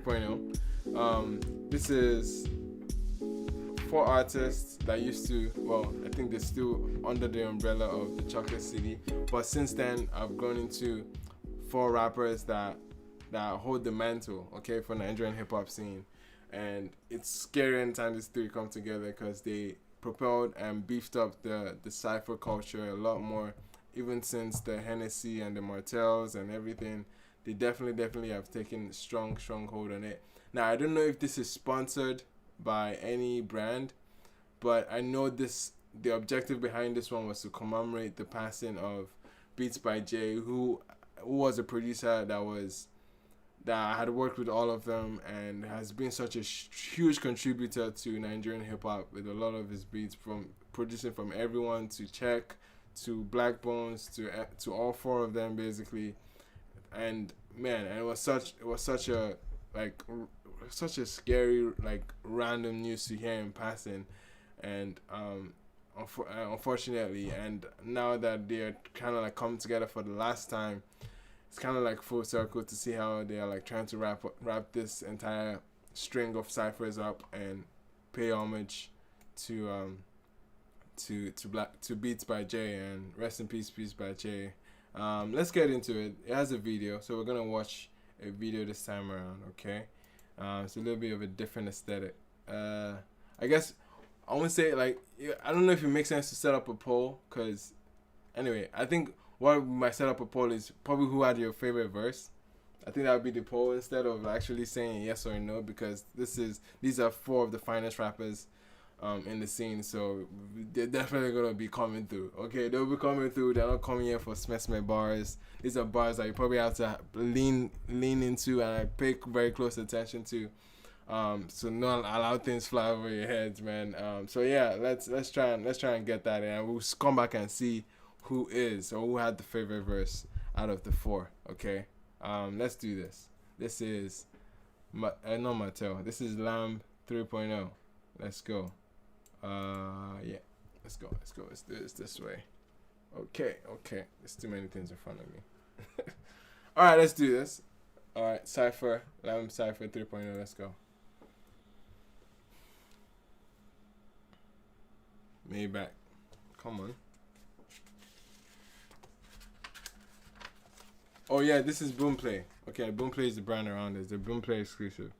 3.0. This is 4 artists that used to, well, I think they're still under the umbrella of the Chocolate City, but since then I've grown into 4 rappers that hold the mantle, okay, for Nigerian hip-hop scene. And it's scary anytime these 3 come together, because they propelled and beefed up the Cypher culture a lot more, even since the Hennessy and the Martells and everything. They definitely have taken strong hold on it. Now, I don't know if this is sponsored by any brand, but I know the objective behind this one was to commemorate the passing of Beats by Jay, who was a producer that had worked with all of them and has been such a huge contributor to Nigerian hip-hop with a lot of his beats, from producing from everyone to Check to Blaqbonez to all 4 of them basically. And man, and it was such a scary, like, random news to hear him passing. And unfortunately, and now that they're kind of like coming together for the last time, it's kind of like full circle to see how they are like trying to wrap this entire string of ciphers up and pay homage to Beats by Jay, and rest in peace Beats by Jay. Let's get into it. It has a video, so we're gonna watch a video this time around. Okay, it's a little bit of a different aesthetic. I guess I want to say, like, I don't know if it makes sense to set up a poll, because anyway, I think what we might set up a poll is probably who had your favorite verse. I think that would be the poll instead of actually saying yes or no, because these are 4 of the finest rappers in the scene, so they're definitely gonna be coming through. Okay, they'll be coming through. They're not coming here for smesme bars. These are bars that you probably have to lean into and pay very close attention to, so not allow things fly over your heads, man. So yeah, let's try and get that in, and we'll come back and see who had the favorite verse out of the 4. Okay, let's do this. This is not Mattel. This is Lamb 3.0. Let's go. Yeah, let's go. Let's do this way. Okay. There's too many things in front of me. All right, let's do this. All right, Cypher, Lamb Cypher 3.0. Let's go. Maybach, come on. Oh yeah, this is Boomplay. Okay, Boomplay is the brand around this. The Boomplay exclusive.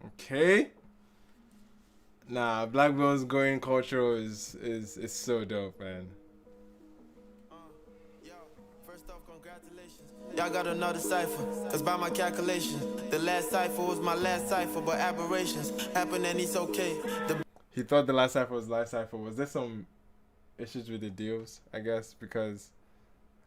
Okay. Nah, Blaqbonez going cultural is so dope, man. Yo, first off, congratulations. Y'all got another cipher, cause by my calculations, the last cipher was my last cipher, but aberrations happen and it's okay. He thought the last cipher was last cipher. Was there some issues with the deals, I guess? Because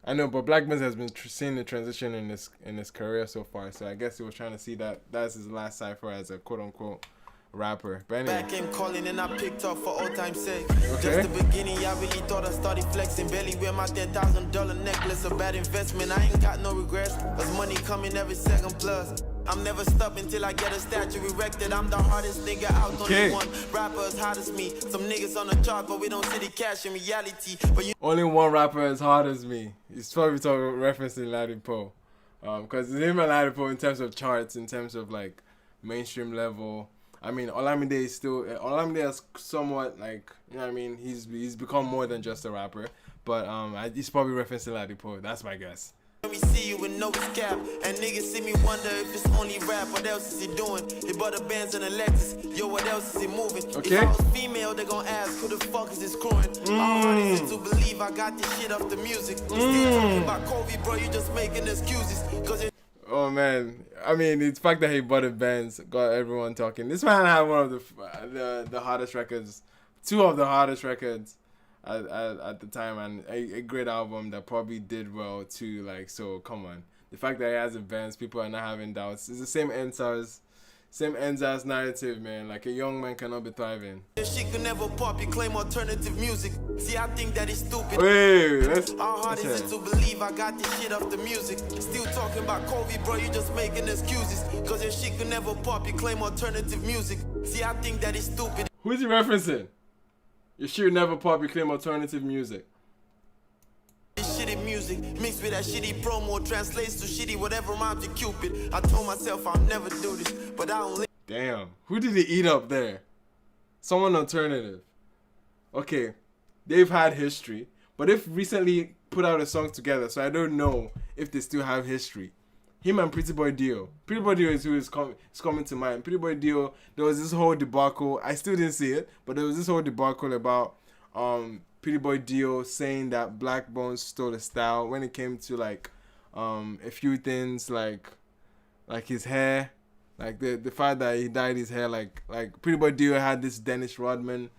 I know, but Blaqbonez has been seeing the transition in his career so far, so I guess he was trying to see that that's his last cipher as a quote-unquote rapper. But anyway. Back came calling and I picked up for old time's sake. Okay. Just the beginning, I really thought I started flexing. Barely wear my $10,000 necklace. A bad investment, I ain't got no regrets. Cause money coming every second plus. I'm never stopping till I get a statue erected. I'm the hardest nigga out. Okay. Only one rapper as hard as me. Some niggas on the chart, but we don't see the cash in reality. But you only one rapper as hard as me. He's probably referencing Ladipo. Because it's him and Ladipo in terms of charts, in terms of like mainstream level. I mean, Olamide is somewhat like, you know what I mean? He's become more than just a rapper. But he's probably referencing Ladipo. That's my guess. We see you with no cap, and niggas see me wonder if it's only rap. What else is he doing? He bought a Benz and a Lexus. Yo, what else is he moving? Okay. If I was female, they gon' ask who the fuck is this crewing? How hard is it to believe I got this shit off the music? You still talking about Kobe, bro? You just making excuses. Oh man, I mean, the fact that he bought a Benz got everyone talking. This man had one of the hottest records, 2 of the hottest records at the time, and a great album that probably did well too. Like, so come on, the fact that he has a Benz, people are not having doubts. It's the same NSAS narrative, man. Like, a young man cannot be thriving. She could never pop, you claim alternative music. See, I think that is stupid. Wait, how hard is it to believe I got this shit off the music? Still talking about Kobe, bro, you just making excuses. Cause your shit could never pop, you claim alternative music. See, I think that is stupid. Who is he referencing? Your shit never pop, you claim alternative music. This shit Decoding music, mixed with that shitty promo, translates to shitty whatever rhymes to Cupid. I told myself I'll never do this, but I don't. Damn, who did he eat up there? Someone alternative. Okay, they've had history, but they've recently put out a song together, so I don't know if they still have history. Him and Pretty Boy Dio. Pretty Boy Dio is who is coming to mind. Pretty Boy Dio, there was this whole debacle. I still didn't see it, but there was this whole debacle about Pretty Boy Dio saying that Blaqbonez stole the style when it came to like a few things like his hair, like the fact that he dyed his hair like Pretty Boy Dio had this Dennis Rodman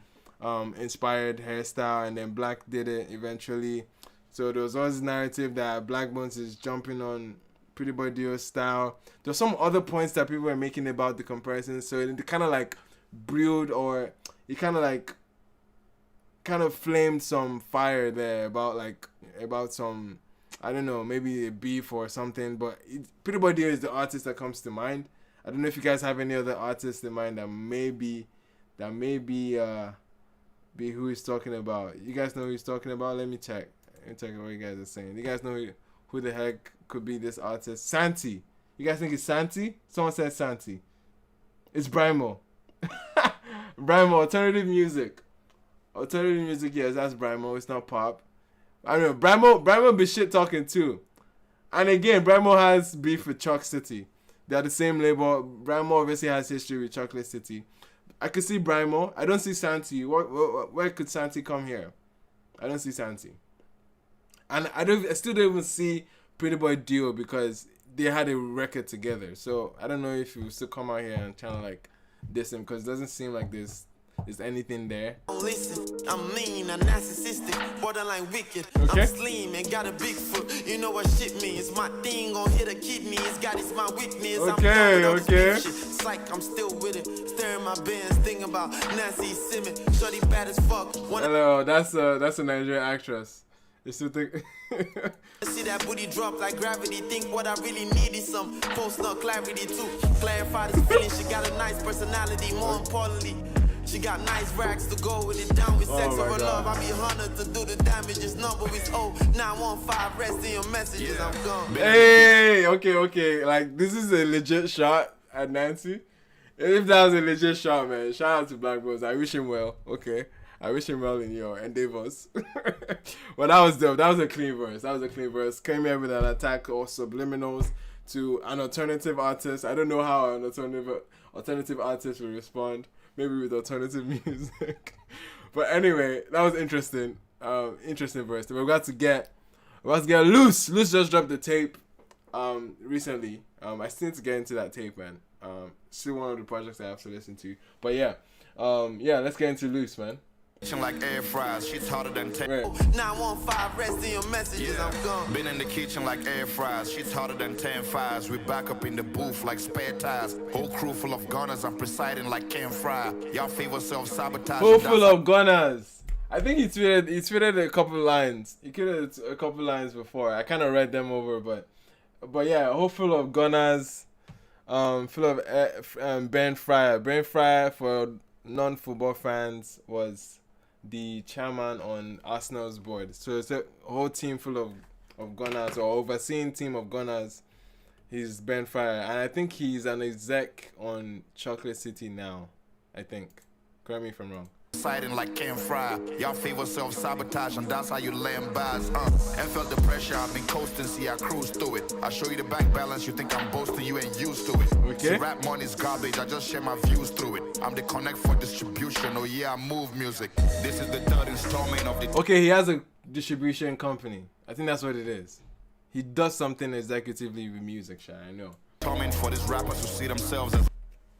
inspired hairstyle, and then Black did it eventually. So there was always this narrative that Blaqbonez is jumping on Pretty Boy Dio's style. There's some other points that people were making about the comparison, so it kind of like brewed, or it kind of flamed some fire there about some, I don't know, maybe a beef or something. But Pretty Boy Dio is the artist that comes to mind. I don't know if you guys have any other artists in mind that maybe be who he's talking about. You guys know who he's talking about? Let me check what you guys are saying. You guys know who the heck could be this artist? Santi. You guys think it's Santi? Someone said Santi. It's Brymo. Brymo, alternative music. Alternative music, yes, that's Brymo. It's not pop. I don't know. Brymo be shit talking too. And again, Brymo has beef with Chalk City. They're the same label. Brymo obviously has history with Chocolate City. I could see Brymo. I don't see Santi. Where could Santi come here? I don't see Santi. And I still don't even see Pretty Boy Dio because they had a record together. So I don't know if you still come out here and trying to like diss him, because it doesn't seem like there's anything there. Listen, I'm mean, I'm narcissistic, borderline wicked. Okay. I'm slim and got a big foot. You know what shit means? My thing gon' hit a kidney. It's got it's my weakness. Okay, okay. It's like I'm still with it. Staring my bands, thinking about Nancy Simmons. Shorty bad as fuck. Hello, that's a Nigerian actress. You still think? See that booty drop like gravity. Think what I really need is some post-nut clarity too. Clarify this feeling. She got a nice personality. More importantly, she got nice racks to go with it. Down with sex over love. I be honored to do the damage. This number is 0915. Rest in your messages. I'm gone. Hey, okay. Like, this is a legit shot at Nancy. If that was a legit shot, man, shout out to Blaqbonez. I wish him well. Okay. I wish him well in your endeavors. But that was dope. That was a clean verse. Came here with an attack or subliminals to an alternative artist. I don't know how an alternative artist will respond. Maybe with alternative music. But anyway, that was interesting. Interesting verse. We're about to get Loose. Loose just dropped the tape recently. I still need to get into that tape, man. Still one of the projects I have to listen to. But yeah, let's get into Loose, man. Like air fries, she's hotter than 10. 915, rest in your messages, I'm gone. Been in the kitchen like air fries, she's hotter than 10 fires. We back up in the booth like spare tires. Whole crew full of gunners, I'm presiding like Ken Fry. Y'all favor self-sabotage. Whole full of gunners. I think he tweeted a couple lines. He tweeted a couple lines before. I kind of read them over, but yeah, whole full of gunners. Full of Ben Fryer. Ben Fryer, for non-football fans, was the chairman on Arsenal's board. So it's a whole team full of gunners, or overseeing team of gunners. He's Ben Fryer, and I think he's an exec on Chocolate City now. I think. Correct me if I'm wrong. Siding like Ken Fry. Y'all favor self-sabotage, and that's how you land bars. And felt the pressure, I've been coasting, see I cruise through it. I show you the bank balance, you think I'm boasting, you ain't used to it. Okay. See, rap money's garbage, I just share my views through it. I'm the connect for distribution, oh yeah, I move music. This is the third installment of the... Okay, he has a distribution company. I think that's what it is. He does something executively with music, Shy, I know. Installment for these rappers who see themselves as...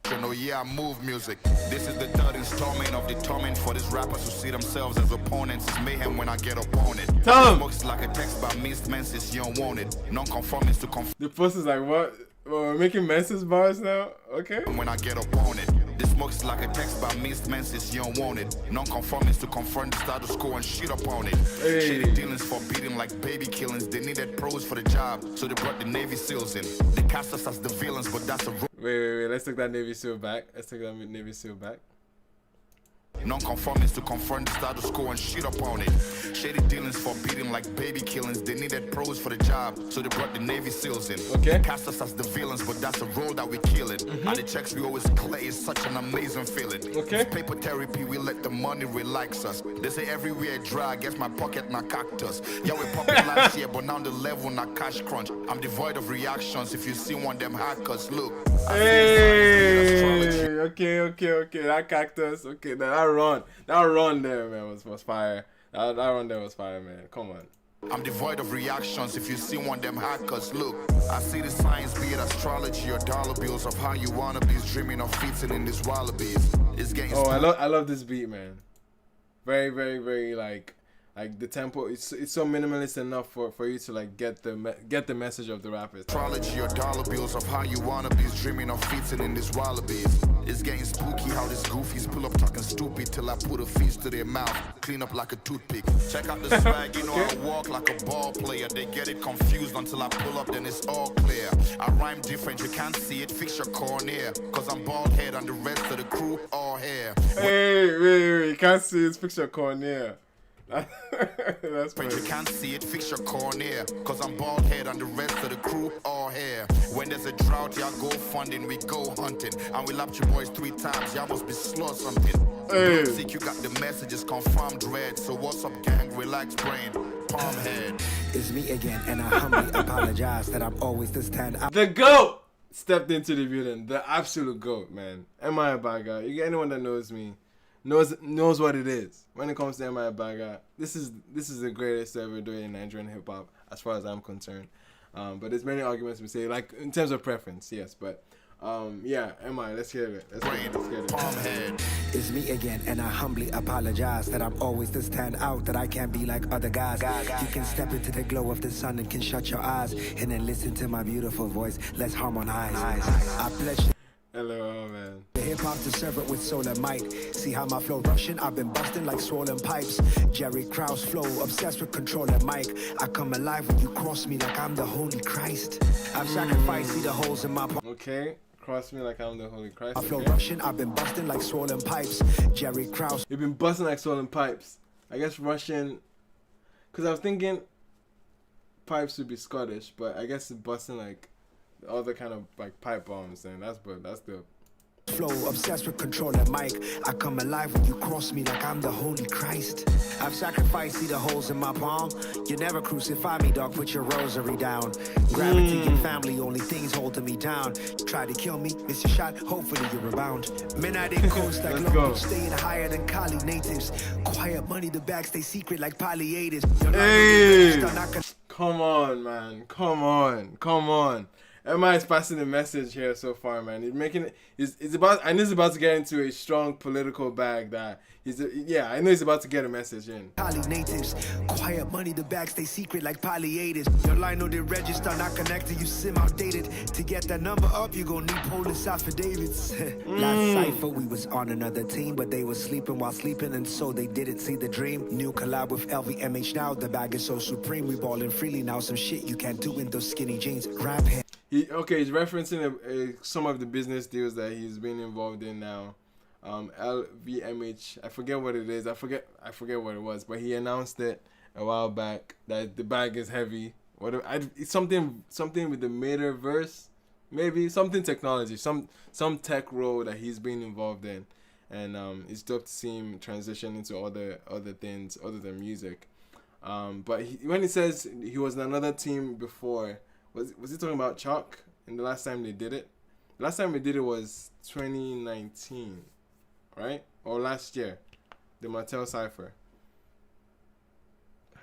Oh yeah, I move music. This is the third installment of the torment for these rappers who see themselves as opponents. It's mayhem when I get up on it. Tell him. Looks like a text by missed menses, you don't want it. Non-conformist to conform. The post is like, what? We're making menses bars now? Okay. When I get up on it. This looks like a text by missed menses, you don't want it. Non-conformist to confront the status quo and shit up on it. Hey. Shady dealings forbidden like baby killings. They needed pros for the job, so they brought the Navy SEALs in. They cast us as the villains, but that's a... Wait. Let's take that Navy SEAL back. Non-conformist to confront the status quo and shit upon it. Shady dealings for beating like baby killings. They needed pros for the job, so they brought the Navy SEALs in. Okay. Cast us as the villains, but that's the role that we kill it. And the checks we always clear is such an amazing feeling. Okay. It's paper therapy, we let the money relax us. They say everywhere dry, guess my pocket na cactus. Yeah, we poppin' last year, but now the level na cash crunch. I'm devoid of reactions. If you see one them hackers, look. Hey, okay. That cactus, okay. That run there, man, was fire. That run there was fire, man. Come on. I'm devoid of reactions. If you see one them hackers, look. I see the signs, be it astrology or dollar bills, of how you wanna be dreaming of feasting in these wallabies. It's getting. Oh, I love this beat, man. Very, very, very like the tempo. It's so minimalist enough for you to like get the message of the rappers. Astrology or dollar bills, of how you wanna be dreaming of feasting in these wallabies. It's getting spooky how these goofies pull up talking stupid till I put a feast to their mouth, clean up like a toothpick. Check out the swag, you know I walk like a ball player. They get it confused until I pull up, then it's all clear. I rhyme different, you can't see it, fix your cornea. Cause I'm bald head and the rest of the crew all hair. Hey, wait, you can't see it, fix your cornea. That's But funny. you can't see it, fix your cornea. Cause I'm bald head and the rest of the crew all hair. When there's a drought, y'all go funding, we go hunting. And we lapped you boys 3 times, y'all must be slow something. Hey. Sick, you got the messages confirmed red. So what's up, gang? Relax brain, palm head. It's me again, and I humbly apologize that I'm always the stand-up. The GOAT stepped into the building. The absolute GOAT, man. M.I Abaga. You get anyone that knows me knows what it is. When it comes to M.I Abaga, this is the greatest to ever do it in Nigerian hip hop, as far as I'm concerned. But there's many arguments we say, like in terms of preference, yes. But yeah, M.I, let's hear it. Let's get it. Palm head. It's me again, and I humbly apologize that I'm always the stand-out, that I can't be like other guys. You can step into the glow of the sun and can shut your eyes and then listen to my beautiful voice. Let's harmonize. I pledge Hello, man. the hip-hop to serve it with soul and might. See how my flow rushing? I've been busting like swollen pipes. Jerry Krause flow, obsessed with controlling mic. I come alive when you cross me like I'm the Holy Christ. I've sacrificed, see the holes in my Okay, cross me like I'm the Holy Christ. my flow Okay. rushing. I've been busting like swollen pipes. Jerry Krause. You've been busting like swollen pipes. I guess Russian, because I was thinking pipes would be Scottish, but I guess busting like other kind of like pipe bombs, and that's the Flow, obsessed with controlling mic. I come alive when you cross me like I'm the Holy Christ. I've sacrificed, see the holes in my palm. You never crucify me, dog, put your rosary down. Gravity and family, only things holding me down. Try to kill me, miss your shot, hopefully you rebound. Men I didn't coast like Let's go. locals, staying higher than Cali natives. Quiet money, the bags stay secret like polyators. Hey! Come on, man. Come on. M.I is passing the message here so far, man. He's making it. It's about to get into a strong political bag that I know he's about to get a message in. Poly natives, quiet money, the bags stay secret like polyators. Your line or the register not connected, you sim outdated. To get that number up, you gon' need police affidavits. Last Cypher, we was on another team, but they was sleeping while sleeping, and so they didn't see the dream. New collab with LVMH now, the bag is so supreme. We ballin' freely now, some shit you can't do in those skinny jeans. Rap head. He's referencing some of the business deals that he's been involved in now. LVMH, I forget what it is. I forget what it was, but he announced it a while back that the bag is heavy. It's something with the metaverse, maybe something technology, some tech role that he's been involved in, and it's dope to see him transition into other things other than music. But when he says he was in another team before. Was he talking about Chalk in the last time they did it? The last time we did it was 2019, right? Or last year, the Mattel Cypher.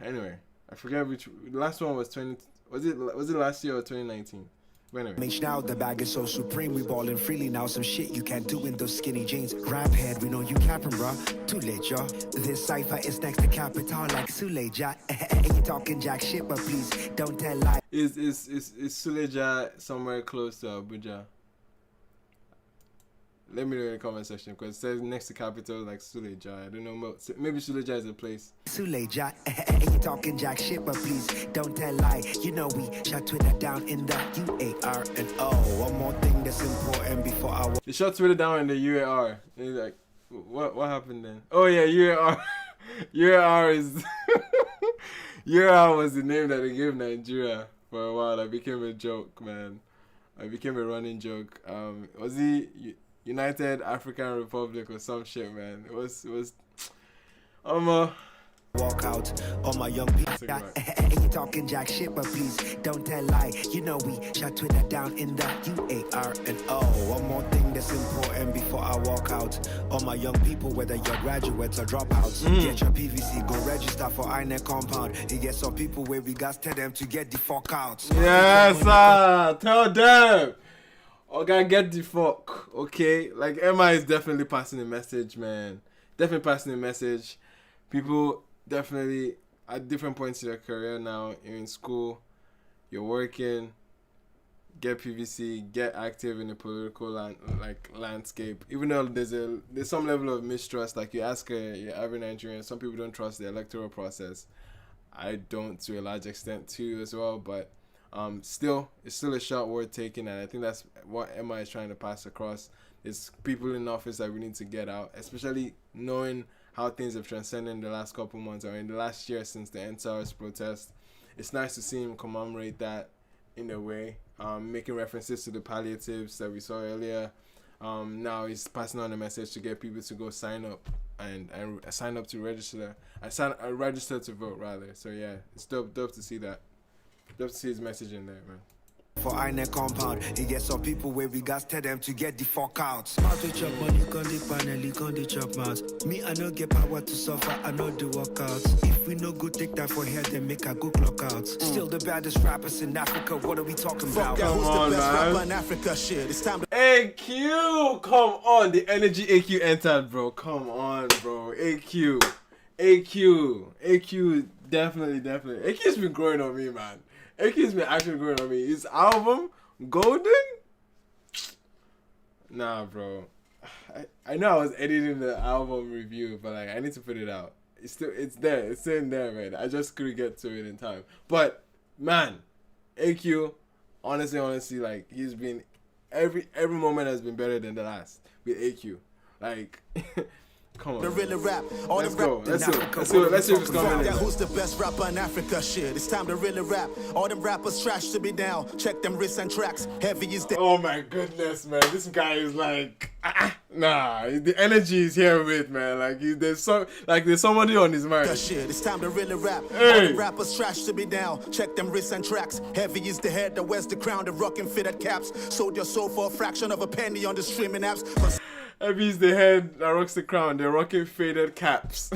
Anyway, I forget which. The last one was 20. Was it last year or 2019? But anyway. Now the bag is so supreme, we ballin' freely now, some shit you can't do in those skinny jeans. Rap head, we know you capping, bruh. Too late, y'all. This Cypher is next to Capital like Suleja. You talking jack shit, but please don't tell lies. Is Suleja somewhere close to Abuja? Let me know in the comment section, because it says next to capital like Suleja. I don't know. Maybe Suleja is a place. Suleja, you talking jack shit, but please don't tell lie. You know we shut Twitter down in the UAR and O. One more thing that's important before I They shut Twitter down in the UAR. And like, what happened then? Oh yeah, UAR. UAR is UAR was the name that they gave Nigeria for a while. That became a joke, man. It became a running joke. Was he United African Republic or some shit, man? It was Walk out on my young people. You talking jack shit, but please don't tell lie. You know we shut Twitter down in the UAR and O. One more thing that's important before I walk out. All my young people, whether you're graduates or dropouts, get your PVC, go register for INEC compound. You get some people where we got tell them to get the fuck out. Yes, sir. Tell them. Okay, get the fuck. Okay, like M.I is definitely passing a message, man. Definitely passing a message. People definitely at different points in their career now. You're in school, you're working. Get PVC, get active in the political landscape. Even though there's some level of mistrust, like you ask your average Nigerian, some people don't trust the electoral process. I don't to a large extent too as well, but still, it's still a shot worth taking, and I think that's what M.I is trying to pass across. Is people in office that we need to get out, especially knowing how things have transcended in the last couple months or in the last year since the NSARS protest. It's nice to see him commemorate that in a way, making references to the palliatives that we saw earlier. Now he's passing on a message to get people to go sign up and sign up to register. Register to vote rather. So yeah, it's dope to see that. Dope to see his message in there, man. For INEC compound, you get some people where we got tell them to get the fuck out. Out to chop money, con the panel, con the chop mouse. Me, I no get power to suffer, I know the workouts. If we no go take that for hair, then make a go clock out. Still the baddest rappers in Africa, what are we talking about? Who's the best rapper in Africa? Shit, it's time to AQ, come on, the energy AQ entered, bro. Come on, bro. AQ, definitely. AQ's been growing on me, man. AQ's been actually growing on me. His album, Golden? Nah, bro. I know I was editing the album review, but like I need to put it out. It's there. It's in there, man. I just couldn't get to it in time. But man, AQ, honestly, like he's been every moment has been better than the last with AQ. Like come on. the really rap. Let's go. Let's see what's coming in. Who's the best rapper in Africa? Shit, it's time to really rap. All them rappers trash to be down. Check them wrists and tracks. Heavy is the. Oh my goodness, man. This guy is like, nah. The energy is here with, man. Like there's somebody on his mind. Shit, it's time to really rap. Hey. All them rappers trash to be down. Check them wrists and tracks. Heavy is the head that wears the crown. The rockin' fitted caps. Sold your soul for a fraction of a penny on the streaming apps. But Heavy's the head that rocks the crown. They're rocking faded caps.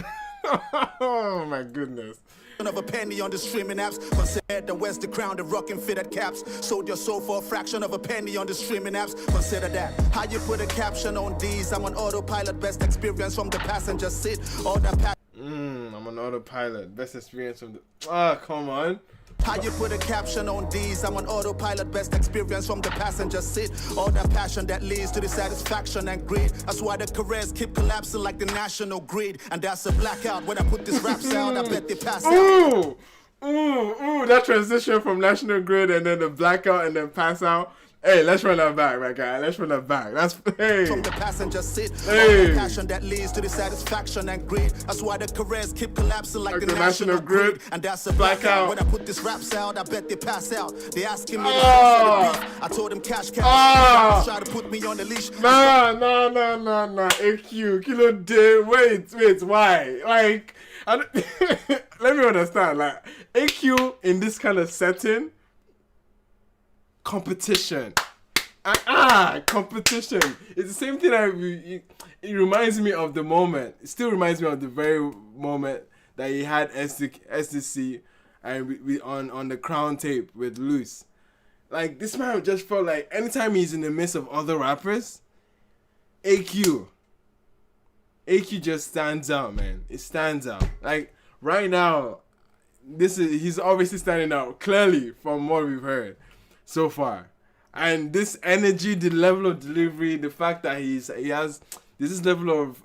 Oh my goodness. of a penny on the streaming apps. But said the West the crown, the rockin' fitted caps. Sold your soul for a fraction of a penny on the streaming apps. Consider that. How you put a caption on these? I'm on autopilot, best experience from the passenger seat. All that I'm on autopilot, best experience from the. Come on. How you put a caption on these? I'm on autopilot, best experience from the passenger seat. All that passion that leads to the satisfaction and greed. That's why the careers keep collapsing like the national grid. And that's a blackout. When I put this rap sound, I bet they pass out. Ooh, that transition from national grid and then the blackout and then pass out. Hey, let's run that back, my guy. Let's run that back. That's hey. From the passenger seat, hey. All the passion that leads to the satisfaction and greed. That's why the careers keep collapsing like the national grid. And that's a blackout. When I put this rap sound, I bet they pass out. They asking me to the beef. I told them cash. Try to put me on the leash. No. AQ, Kilo Day. Wait. Why? Like, let me understand. Like, AQ in this kind of setting. Competition. Competition. It's the same thing it reminds me of the moment. It still reminds me of the very moment that he had SDC and we on the crown tape with Luce. Like, this man just felt like anytime he's in the midst of other rappers, AQ just stands out, man. It stands out. Like, right now, he's obviously standing out clearly from what we've heard so far. And this energy, the level of delivery, the fact that he has this level of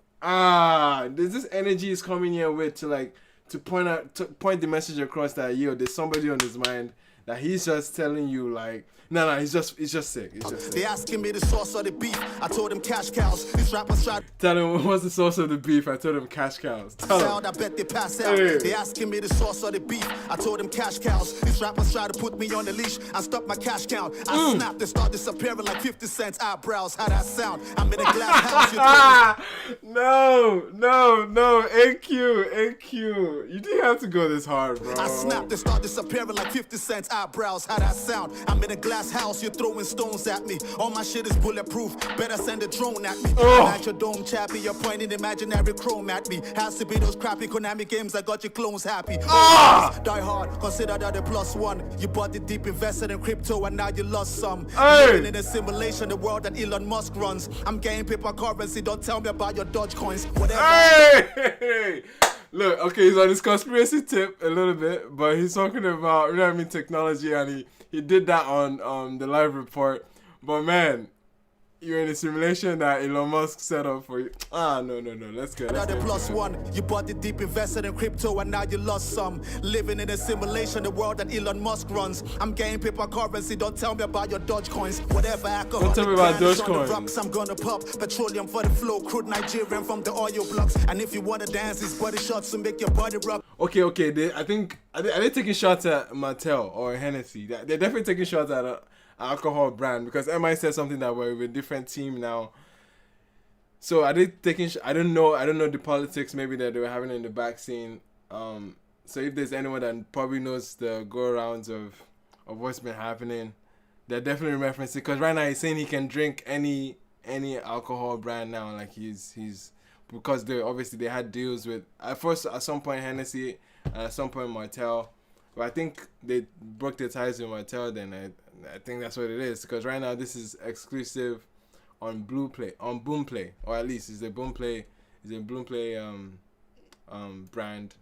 this energy is coming here with to point the message across that there's somebody on his mind that he's just telling you, like, No, he's just sick. He's just sick. They asking me the source of the beef. I told them cash cows. These rappers try to Tell him what's the source of the beef. I told him cash cows. Tell him. I bet they pass out. Hey. They asking me the source of the beef. I told them cash cows. These rappers try to put me on the leash. I stop my cash count. I snap. They start disappearing like 50 cents eyebrows. How that sound? I'm in a glass house. No. AQ. You didn't have to go this hard, bro. I snap. They start disappearing like 50 cents eyebrows. How that sound? I'm in a glass house. You're throwing stones at me. All my shit is bulletproof. Better send a drone at me. I'm at your dome, chappy. You're pointing imaginary chrome at me. Has to be those crappy Konami games that got your clones happy. Die hard. Consider that a +1. You bought the deep, invested in crypto, and now you lost some. Living in a simulation, the world that Elon Musk runs. I'm getting paper currency. Don't tell me about your Doge coins. Whatever. Hey! Look, okay, he's on his conspiracy tip a little bit, but he's talking about, you know what I mean, technology, and he did that on the live report. But man, you're in a simulation that Elon Musk set up for you. No. Let's go. Another +1. You bought the deep, invested in crypto, and now you lost some. Living in a simulation, the world that Elon Musk runs. I'm getting paper currency. Don't tell me about your Doge coins. Whatever alcohol. Don't tell me about Doge coins. Rocks, I'm gonna pop petroleum for the flow. Crude Nigerian from the oil blocks. And if you wanna dance, these body shots to make your body rock. Okay. I think are they taking shots at Mattel or Hennessy? They're definitely taking shots at an alcohol brand, because MI said something that we're with a different team now. So are they taking? I don't know the politics maybe that they were having in the back scene. So if there's anyone that probably knows the go-arounds of what's been happening, they're definitely referencing, because right now he's saying he can drink any alcohol brand now. Like he's because they had deals with at some point Hennessy and at some point Martell. But I think they broke their ties with Martell. Then I think that's what it is, because right now this is exclusive on Boomplay, or at least it's a Boomplay brand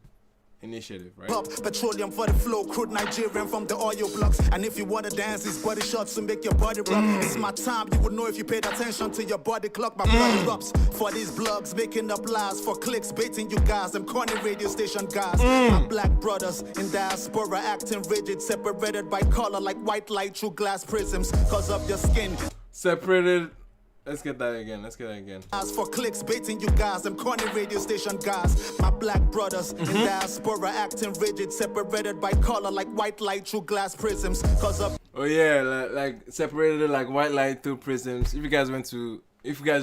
initiative, right? Pop petroleum for the flow, crude Nigerian from the oil blocks. And if you wanna dance, these body shots to make your body rock. It's my time, you would know if you paid attention to your body clock. My blood erupts for these blogs, making up lies for clicks, baiting you guys. Them corny radio station guys. My black brothers in diaspora acting rigid, separated by color like white light through glass prisms. Cause of your skin. Separated. Let's get that again. As for clicks, baiting you guys, them corny radio station guys. My black brothers in diaspora acting rigid, separated by color like white light through glass prisms. Cause of like separated like white light through prisms. If you guys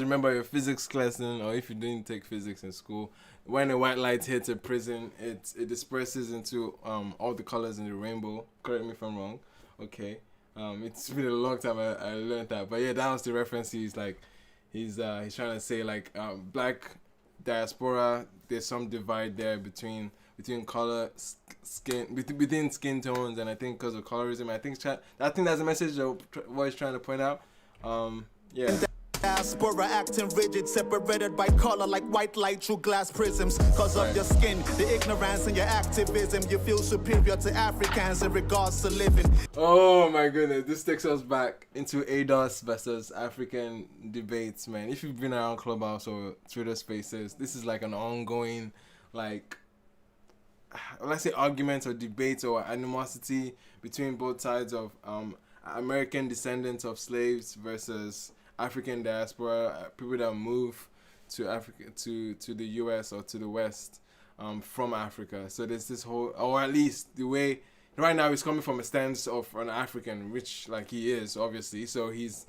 remember your physics lesson, or if you didn't take physics in school, when a white light hits a prism, it disperses into all the colors in the rainbow. Correct me if I'm wrong. Okay. It's been a long time I learned that, but yeah, that was the reference. He's trying to say like black diaspora. There's some divide there between color, skin, within skin tones, and I think because of colorism, I think that's the message of what he's trying to point out. Yeah. Diaspora acting rigid, separated by color like white light through glass prisms. Cause of your skin, the ignorance and your activism, you feel superior to Africans in regards to living. Oh my goodness, this takes us back into ADOS versus African debates, man. If you've been around Clubhouse or Twitter Spaces, this is like an ongoing, like, let's say arguments or debates or animosity between both sides of American descendants of slaves versus African diaspora, people that move to Africa, to the US or to the West from Africa. So there's this whole, or at least the way right now he's coming from a stance of an African, which like he is obviously. So he's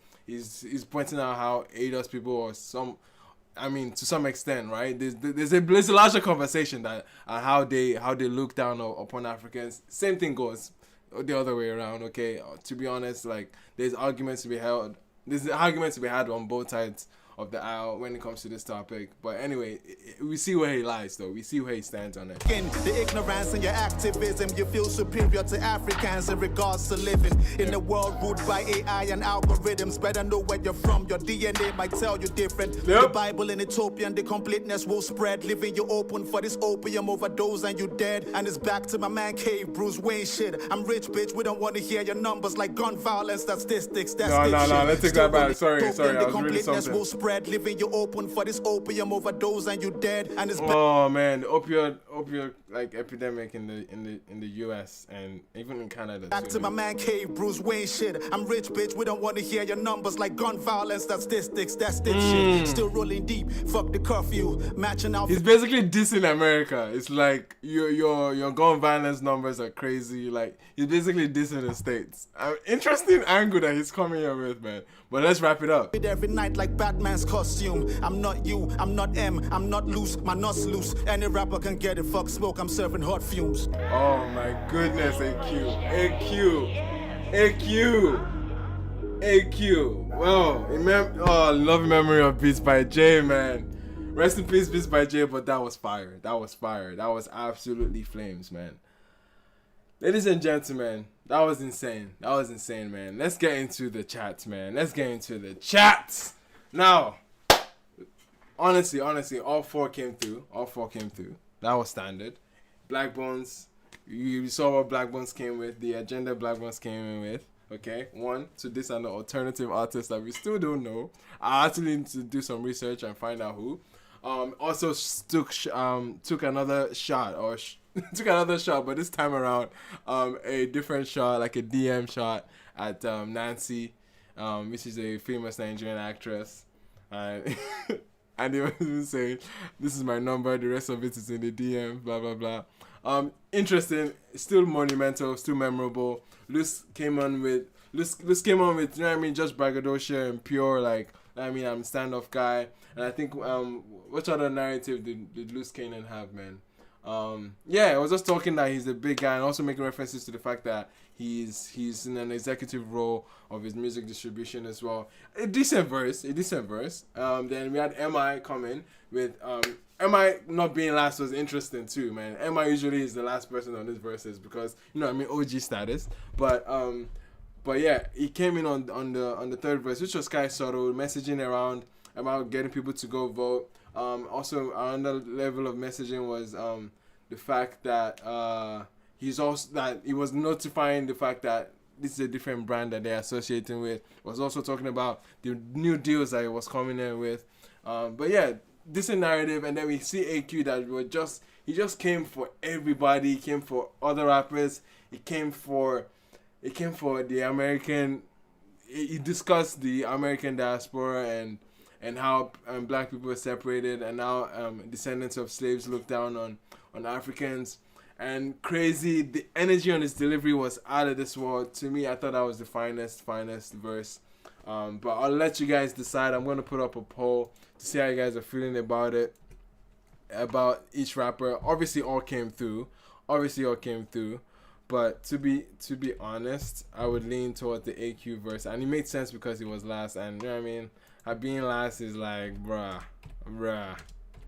pointing out how ADOS people, or to some extent, right? There's a larger conversation that how they look down upon Africans. Same thing goes the other way around. Okay, to be honest, like there's arguments to be had on both sides of the aisle when it comes to this topic. But anyway, we see where he lies, though. We see where he stands on it. The ignorance and your activism, you feel superior to Africans in regards to living in a world ruled by AI and algorithms. Better know where you're from. Your DNA might tell you different. Yep. The Bible in Ethiopian, the completeness will spread, leaving you open for this opium overdose and you dead. And it's back to my man cave, Bruce Wayne shit. I'm rich, bitch. We don't want to hear your numbers like gun violence statistics. That's no. Let's take that back. Sorry. I was reading something. bread, leaving you open for this opium overdose and you dead. And it's oh man, the opioid like epidemic in the US and even in Canada. back to my man cave, Bruce Wayne shit. I'm rich, bitch. We don't want to hear your numbers like gun violence, statistics. That's this shit. Still rolling deep. Fuck the curfew. Matching out. He's basically dissing America. It's like your gun violence numbers are crazy. Like he's basically dissing the states. Interesting angle that he's coming here with, man. But let's wrap it up. Every night like Batman's costume. I'm not you, I'm not M, I'm not loose, my nuts loose. Any rapper can get it, fuck smoke, I'm serving hot fumes. Oh my goodness, AQ. Well, loving memory of Beats by Jay, man. Rest in peace, Beats by Jay, but that was fire. That was absolutely flames, man. Ladies and gentlemen, that was insane, man. Let's get into the chats, man. Now, honestly, all four came through. That was standard. Blaqbonez, you saw what Blaqbonez came with, the agenda Blaqbonez came in with. Okay, one, so this are the alternative artists that we still don't know. I actually need to do some research and find out who. Also took another shot, but this time around, a different shot, like a DM shot at Nancy, which is a famous Nigerian actress, and and they were even saying, "This is my number. The rest of it is in the DM." Blah blah blah. Interesting, still monumental, still memorable. Luz came on with, you know what I mean, just braggadocio and pure, like, I mean, I'm a stand-off guy. And I think, what other narrative did Luz Kaynon have, man? Yeah, I was just talking that he's a big guy and also making references to the fact that he's in an executive role of his music distribution as well. A decent verse. Then we had M.I come in with, M.I not being last was interesting too, man. M.I usually is the last person on these verses because, you know what I mean, OG status. But yeah, he came in on the third verse, which was kind of subtle, messaging around about getting people to go vote. Also, another level of messaging was the fact that he was notifying the fact that this is a different brand that they're associating with. Was also talking about the new deals that he was coming in with. But yeah, this is a narrative, and then we see AQ that he just came for everybody. He came for other rappers. He came for the American. He discussed the American diaspora and how black people were separated, and how descendants of slaves look down on Africans. And crazy, the energy on his delivery was out of this world. To me, I thought that was the finest verse. But I'll let you guys decide. I'm going to put up a poll to see how you guys are feeling about it, about each rapper. Obviously, all came through. But to be honest, I would lean towards the AQ verse, and it made sense because he was last. And you know what I mean, being last is like, bruh,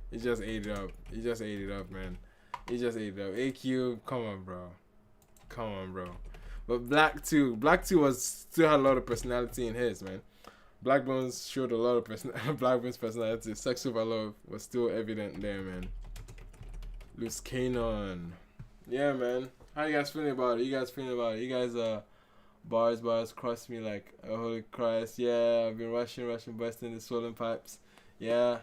he just ate it up, man. AQ, come on, bro. But Black 2 still had a lot of personality in his, man. Blaqbonez showed a lot of Blaqbonez's personality. Sexual love was still evident there, man. Luz Kaynon. Yeah, man. How you guys feeling about it? You guys bars cross me like a holy Christ. Yeah, I've been rushing, busting the swollen pipes. Yeah.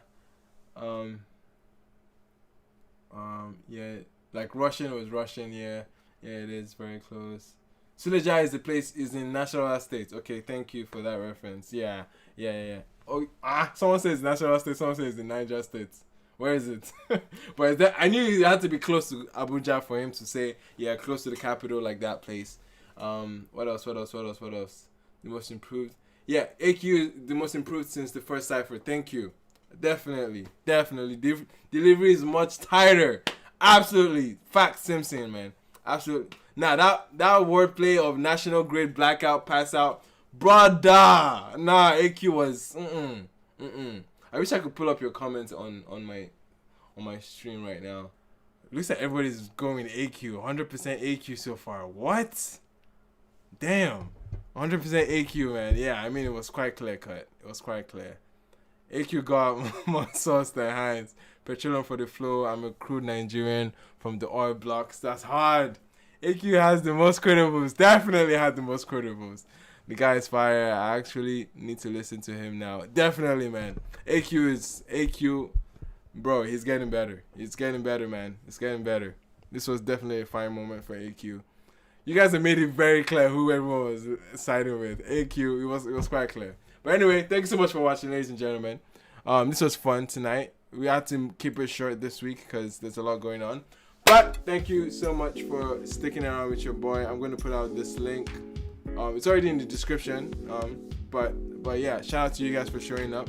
Yeah, like Russian was Russian. Yeah, it is very close. Suleja is in National States. Okay, thank you for that reference. Yeah. Oh, someone says National State, someone says the Niger State. Where is it? But I knew you had to be close to Abuja for him to say, yeah, close to the capital, like that place. What else? The most improved. Yeah, AQ, the most improved since the first Cypher. Thank you. Definitely. Delivery is much tighter. Absolutely. Fact Simpson, man. Absolutely. Now, that wordplay of national grade blackout, pass out, brother. Nah, AQ was, I wish I could pull up your comments on my stream right now. Looks like everybody's going AQ. 100% AQ so far. What? Damn. 100% AQ, man. Yeah, I mean, it was quite clear cut. AQ got more sauce than Heinz. Petroleum for the flow. I'm a crude Nigerian from the oil blocks. That's hard. AQ has the most credibles. Definitely had the most credibles. The guy is fire. I actually need to listen to him now. Definitely, man. AQ, bro. He's getting better. He's getting better, man. It's getting better. This was definitely a fine moment for AQ. You guys have made it very clear who everyone was siding with. AQ. It was quite clear. But anyway, thank you so much for watching, ladies and gentlemen. This was fun tonight. We had to keep it short this week because there's a lot going on. But thank you so much for sticking around with your boy. I'm going to put out this link. It's already in the description. But yeah, shout out to you guys for showing up.